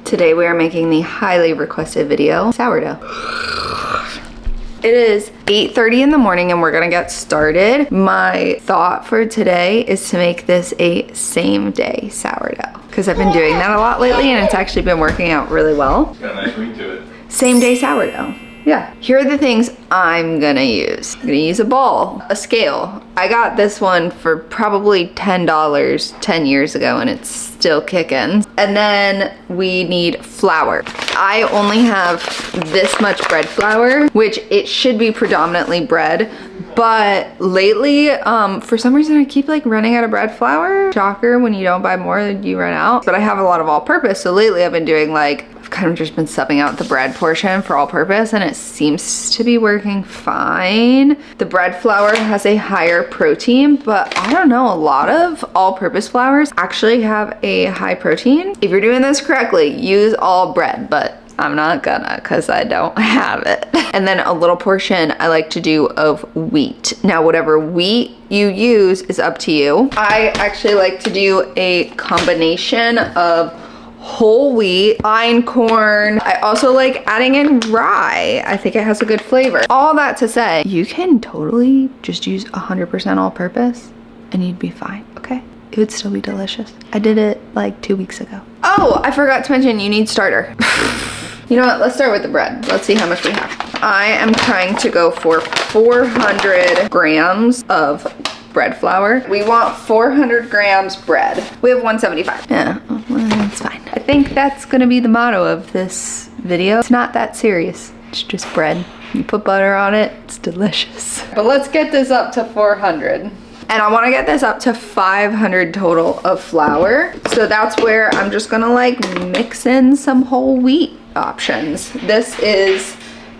Today we are making the highly requested video, sourdough. It is 8:30 in the morning and we're gonna get started. My thought for today is to make this a same day sourdough because I've been doing that a lot lately and it's actually been working out really well. It's got a nice ring to it. Same day sourdough. Yeah. Here are the things I'm gonna use. I'm gonna use a bowl, a scale. I got this one for probably $10 10 years ago and it's still kicking. And then we need flour. I only have this much bread flour, which it should be predominantly bread. But lately, for some reason, I keep like running out of bread flour. Shocker, when you don't buy more, you run out. But I have a lot of all-purpose. So lately I've been doing like, I've kind of just been subbing out the bread portion for all-purpose and it seems to be working fine. The bread flour has a higher protein, but I don't know, a lot of all-purpose flours actually have a high protein. If you're doing this correctly, use all bread, but I'm not gonna because I don't have it. And then a little portion I like to do of wheat. Now, whatever wheat you use is up to you. I actually like to do a combination of whole wheat, einkorn. I also like adding in rye. I think it has a good flavor. All that to say, you can totally just use 100% all-purpose and you'd be fine, okay? It would still be delicious. I did it like 2 weeks ago. Oh, I forgot to mention you need starter. You know what, let's start with the bread. Let's see how much we have. I am trying to go for 400 grams of bread flour. We want 400 grams bread. We have 175. Yeah, well, it's fine. I think that's gonna be the motto of this video. It's not that serious. It's just bread. You put butter on it, it's delicious. But let's get this up to 400. And I wanna get this up to 500 total of flour. So that's where I'm just gonna like mix in some whole wheat options. This is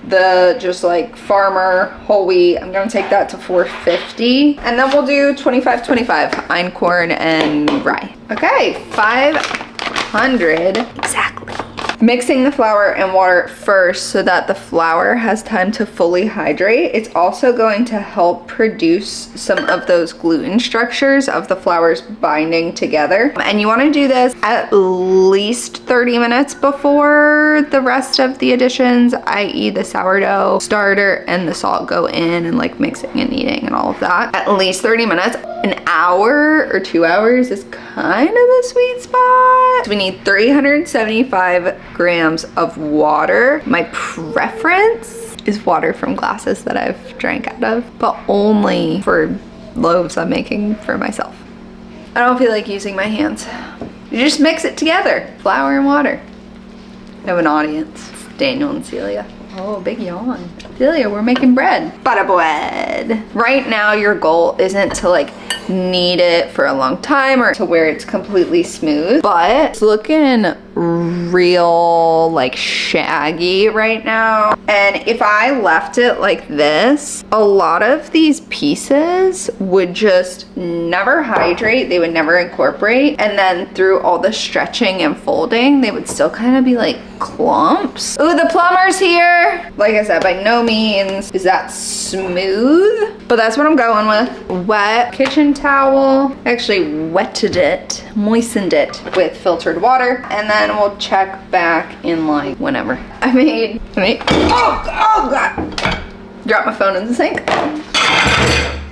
the just like farmer whole wheat. I'm gonna take that to 450. And then we'll do 25-25 einkorn and rye. Okay, 500 exactly. Mixing the flour and water first so that the flour has time to fully hydrate. It's also going to help produce some of those gluten structures of the flours binding together. And you want to do this at least 30 minutes before the rest of the additions, i.e. the sourdough starter and the salt go in and like mixing and kneading and all of that. At least 30 minutes. An hour or 2 hours is kind of the sweet spot. So we need 375 grams of water. My preference is water from glasses that I've drank out of, but only for loaves I'm making for myself. I don't feel like using my hands. You just mix it together, flour and water. I have an audience, it's Daniel and Celia. Oh, big yawn. Celia, we're making bread. Butter bread. Right now, your goal isn't to like knead it for a long time or to where it's completely smooth, but it's looking real like shaggy right now. And if I left it like this, a lot of these pieces would just never hydrate. They would never incorporate. And then through all the stretching and folding, they would still kind of be like clumps. Ooh, the plumber's here. Like I said, by no means is that smooth, but that's what I'm going with. Wet kitchen towel. Actually wetted it, moistened it with filtered water, and then we'll check back in like whenever. I made, oh God. Dropped my phone in the sink.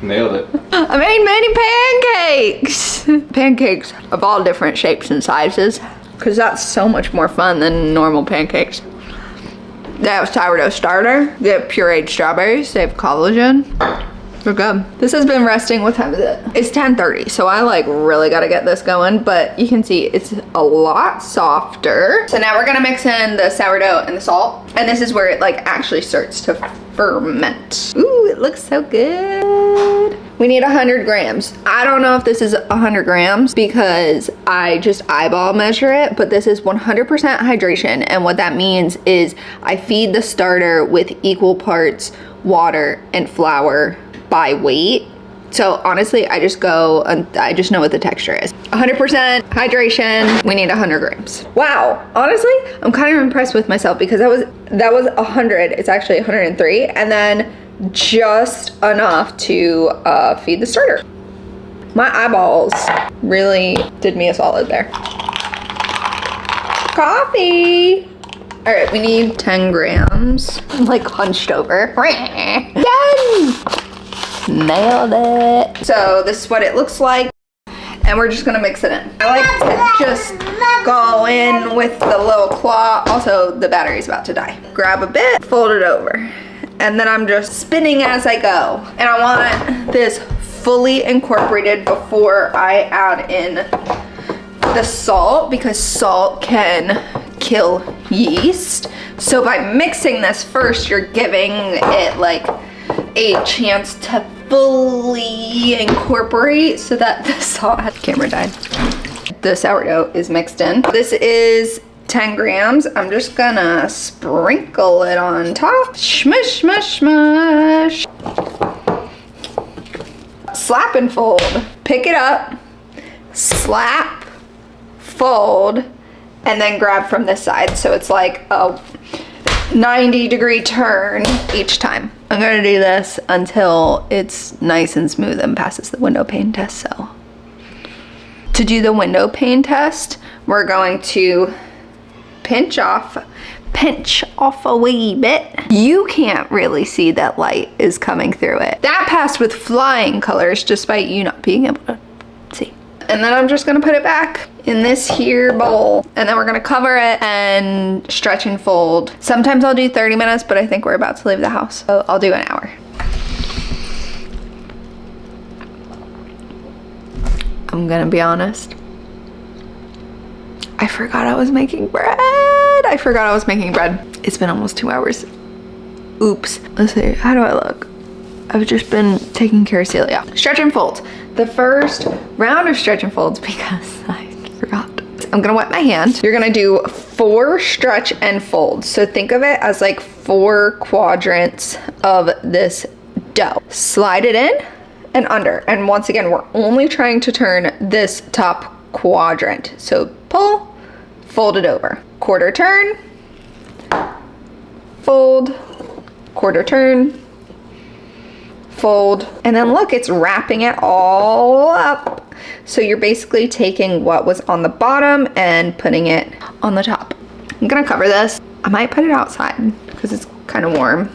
Nailed it. I made many pancakes. Pancakes of all different shapes and sizes, because that's so much more fun than normal pancakes. They have sourdough starter, they have pureed strawberries, they have collagen. They're good. This has been resting, what time is it? It's 10:30, so I like really gotta get this going, but you can see it's a lot softer. So now we're gonna mix in the sourdough and the salt, and this is where it like actually starts to ferment. Ooh, it looks so good. We need 100 grams. I don't know if this is 100 grams because I just eyeball measure it, but this is 100% hydration. And what that means is I feed the starter with equal parts water and flour by weight. So honestly, I just go and I just know what the texture is. 100% hydration, we need 100 grams. Wow, honestly, I'm kind of impressed with myself because that was 100, it's actually 103, and then just enough to feed the starter. My eyeballs really did me a solid there. coffee. All right, we need 10 grams. I'm like hunched over. Done! Nailed it. So this is what it looks like. And we're just gonna mix it in. I like to just go in with the little claw. Also, the battery's about to die. Grab a bit, fold it over. And then I'm just spinning as I go. And I want this fully incorporated before I add in the salt, because salt can kill yeast. So by mixing this first, you're giving it like a chance to fully incorporate so that the salt, camera died. The sourdough is mixed in. This is 10 grams. I'm just gonna sprinkle it on top. Smush, smush, smush. Slap and fold. Pick it up, slap, fold, and then grab from this side. So it's like a 90-degree turn each time. I'm gonna do this until it's nice and smooth and passes the window pane test. So to do the window pane test, we're going to pinch off a wee bit. You can't really see that light is coming through it. That passed with flying colors despite you not being able to see. And then I'm just gonna put it back in this here bowl. And then we're gonna cover it and stretch and fold. Sometimes I'll do 30 minutes, but I think we're about to leave the house. So I'll do an hour. I'm gonna be honest. I forgot I was making bread. It's been almost 2 hours. Oops. Let's see, how do I look? I've just been taking care of Celia. Stretch and folds. The first round of stretch and folds, because I forgot. I'm gonna wet my hand. You're gonna do 4 stretch and folds. So think of it as like 4 quadrants of this dough. Slide it in and under. And once again, we're only trying to turn this top quadrant. So pull, fold it over. Quarter turn, fold, quarter turn, fold, and then look, it's wrapping it all up. So you're basically taking what was on the bottom and putting it on the top. I'm gonna cover this. I might put it outside because it's kind of warm.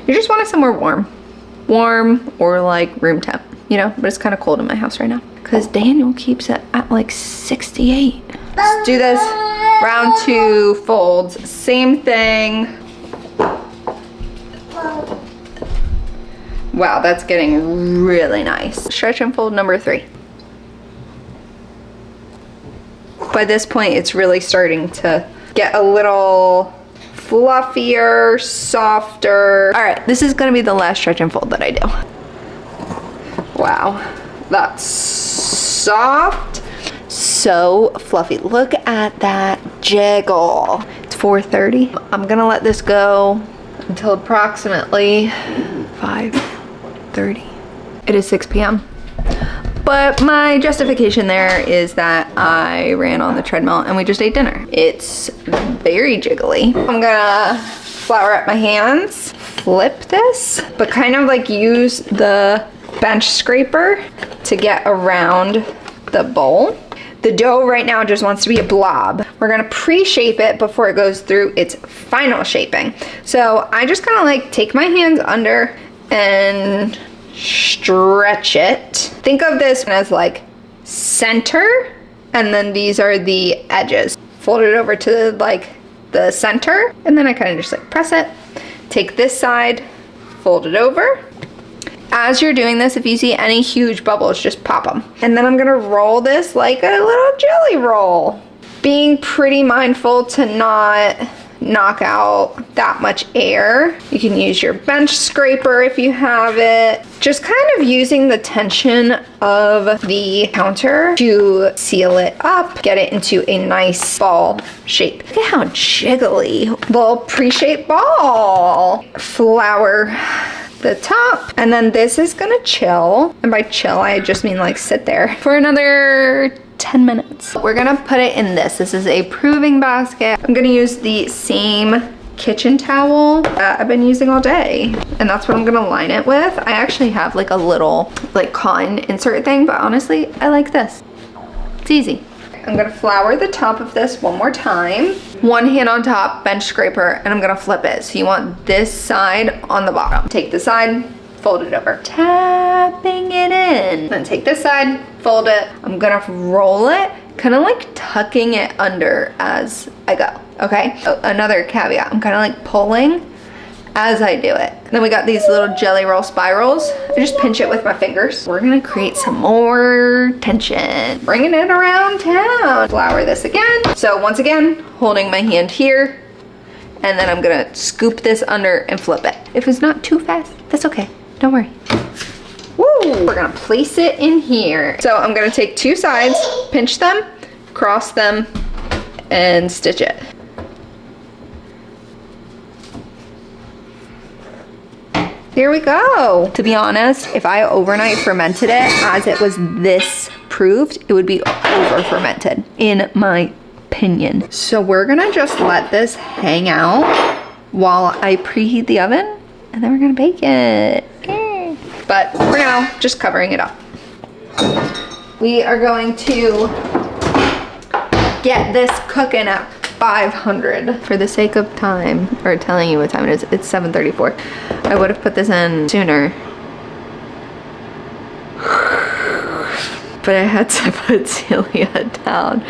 You just want it somewhere warm. Warm or like room temp, you know, but it's kind of cold in my house right now because Daniel keeps it at like 68. Let's do this. Round 2 folds, same thing. Wow, that's getting really nice. Stretch and fold number 3. By this point, it's really starting to get a little fluffier, softer. All right, this is gonna be the last stretch and fold that I do. Wow, that's soft, so fluffy. Look at that jiggle. It's 4:30. I'm gonna let this go until approximately 5:30. It is 6 p.m. But my justification there is that I ran on the treadmill and we just ate dinner. It's very jiggly. I'm gonna flour up my hands, flip this, but kind of like use the bench scraper to get around the bowl. The dough right now just wants to be a blob. We're gonna pre-shape it before it goes through its final shaping. So I just kind of like take my hands under and stretch it. Think of this as like center, and then these are the edges. Fold it over to like the center, and then I kind of just like press it. Take this side, fold it over. As you're doing this, if you see any huge bubbles, just pop them. And then I'm gonna roll this like a little jelly roll. Being pretty mindful to not knock out that much air. You can use your bench scraper if you have it. Just kind of using the tension of the counter to seal it up, get it into a nice ball shape. Look at how jiggly. Little pre-shaped ball. Flour the top, and then this is gonna chill. And by chill, I just mean like sit there for another 10 minutes. We're gonna put it in this. This is a proving basket. I'm gonna use the same kitchen towel that I've been using all day, and that's what I'm gonna line it with. I actually have like a little like cotton insert thing, but honestly, I like this. It's easy. I'm gonna flour the top of this one more time. One hand on top, bench scraper, and I'm gonna flip it. So you want this side on the bottom. Take the side, fold it over. Tapping it in. Then take this side, fold it. I'm gonna roll it, kind of like tucking it under as I go, okay? Another caveat, I'm kind of like pulling as I do it. Then we got these little jelly roll spirals. I just pinch it with my fingers. We're gonna create some more tension. Bringing it around town. Flour this again. So once again, holding my hand here, and then I'm gonna scoop this under and flip it. If it's not too fast, that's okay, don't worry. Woo! We're gonna place it in here. So I'm gonna take two sides, pinch them, cross them, and stitch it. Here we go. To be honest, if I overnight fermented it as it was this proved, it would be over fermented, in my opinion. So we're gonna just let this hang out while I preheat the oven, and then we're gonna bake it. But for now, just covering it up. We are going to get this cooking at 500 for the sake of time, or telling you what time it is. It's 7:34. I would have put this in sooner, but I had to put Celia down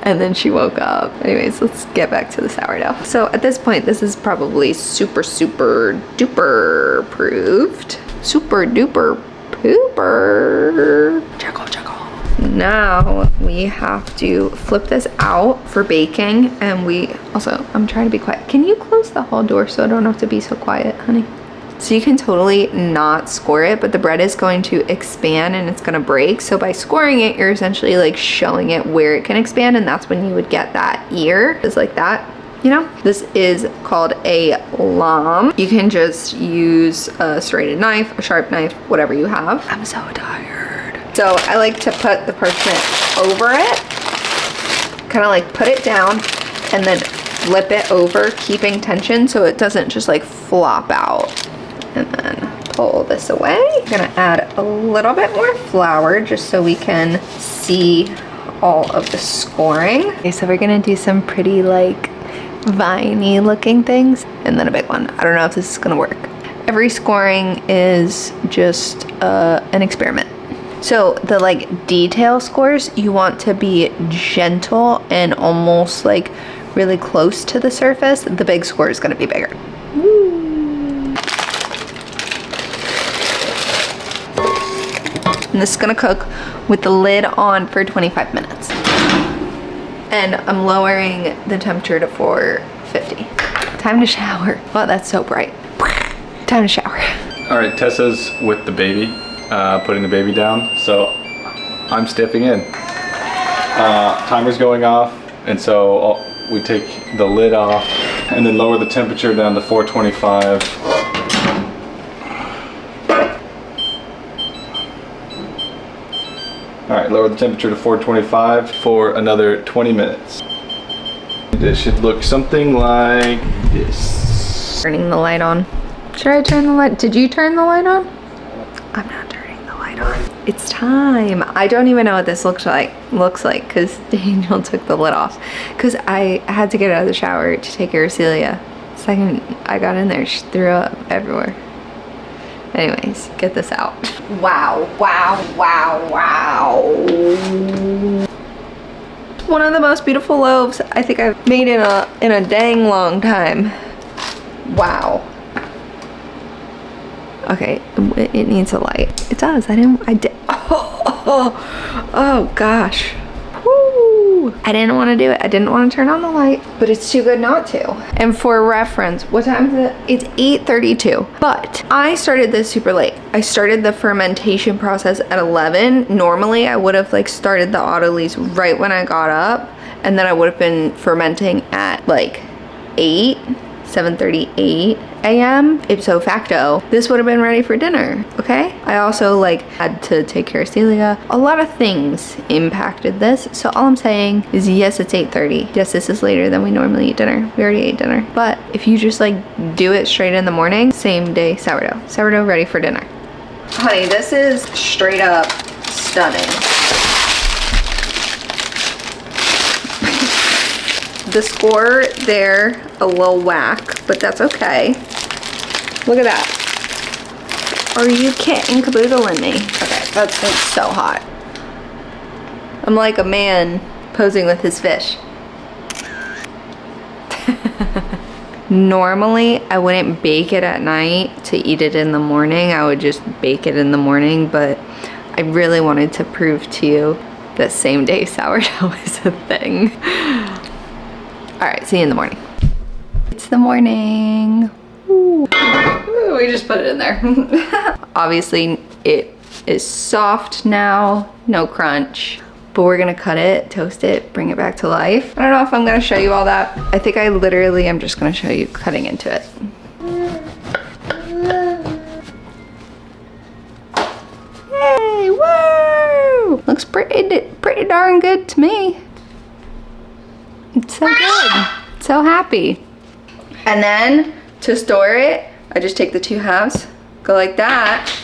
and then she woke up. Anyways, let's get back to the sourdough. So at this point, this is probably super duper proved. Super duper pooper. Chuckle. Now we have to flip this out for baking, and I'm trying to be quiet. Can you close the hall door so I don't have to be so quiet, honey? So you can totally not score it, but the bread is going to expand and it's gonna break. So by scoring it, you're essentially like showing it where it can expand, and that's when you would get that ear. It's like that, you know? This is called a lamb. You can just use a serrated knife, a sharp knife, whatever you have. I'm so tired. So I like to put the parchment over it, kind of like put it down, and then flip it over, keeping tension so it doesn't just like flop out. And then pull this away. I'm gonna add a little bit more flour just so we can see all of the scoring. Okay, so we're gonna do some pretty like viney looking things, and then a big one. I don't know if this is gonna work. Every scoring is just an experiment. So the like detail scores, you want to be gentle and almost like really close to the surface. The big score is gonna be bigger. And this is gonna cook with the lid on for 25 minutes. And I'm lowering the temperature to 450. Time to shower. Wow, that's so bright. Time to shower. All right, Tessa's with the baby, putting the baby down. So I'm stepping in. Timer's going off, and so we take the lid off and then lower the temperature down to 425. All right, lower the temperature to 425 for another 20 minutes. It should look something like this. Turning the light on. Should I turn the light? Did you turn the light on? I'm not turning the light on. It's time. I don't even know what this looks like because Daniel took the lid off. Because I had to get out of the shower to take care of Celia. The second I got in there, she threw up everywhere. Anyways, get this out. Wow. One of the most beautiful loaves I think I've made in a dang long time. Wow. Okay, it needs a light. It does. Oh gosh. Woo. I didn't want to do it. I didn't want to turn on the light, but it's too good not to. And for reference, what time is it? It's 8:32. But I started this super late. I started the fermentation process at 11. Normally, I would have like started the autolyse right when I got up, and then I would have been fermenting at like 7:38 a.m. Ipso facto, this would have been ready for dinner, okay? I also like had to take care of Celia. A lot of things impacted this. So all I'm saying is yes, it's 8:30. Yes, this is later than we normally eat dinner. We already ate dinner. But if you just like do it straight in the morning, same day sourdough. Sourdough ready for dinner. Honey, this is straight up stunning. The score there, a little whack, but that's okay. Look at that. Are you kidding caboodling me? Okay, that's so hot. I'm like a man posing with his fish. Normally, I wouldn't bake it at night to eat it in the morning. I would just bake it in the morning, but I really wanted to prove to you that same day sourdough is a thing. All right, see you in the morning. It's the morning. Ooh. Ooh, we just put it in there. Obviously, it is soft now, no crunch. But we're gonna cut it, toast it, bring it back to life. I don't know if I'm gonna show you all that. I think I literally am just gonna show you cutting into it. Hey, woo! Looks pretty darn good to me. It's so good, so happy. And then to store it, I just take the 2 halves, go like that.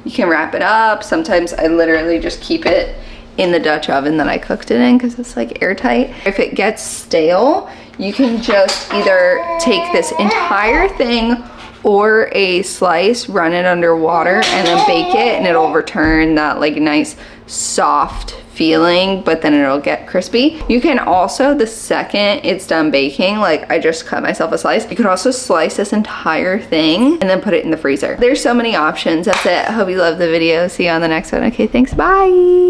You can wrap it up. Sometimes I literally just keep it in the Dutch oven that I cooked it in because it's like airtight. If it gets stale, you can just either take this entire thing or a slice, run it under water, and then bake it, and it'll return that like nice soft feeling, but then it'll get crispy. You can also, the second it's done baking, like I just cut myself a slice, you can also slice this entire thing and then put it in the freezer. There's so many options. That's it. I hope you love the video. See you on the next one. Okay, thanks. Bye.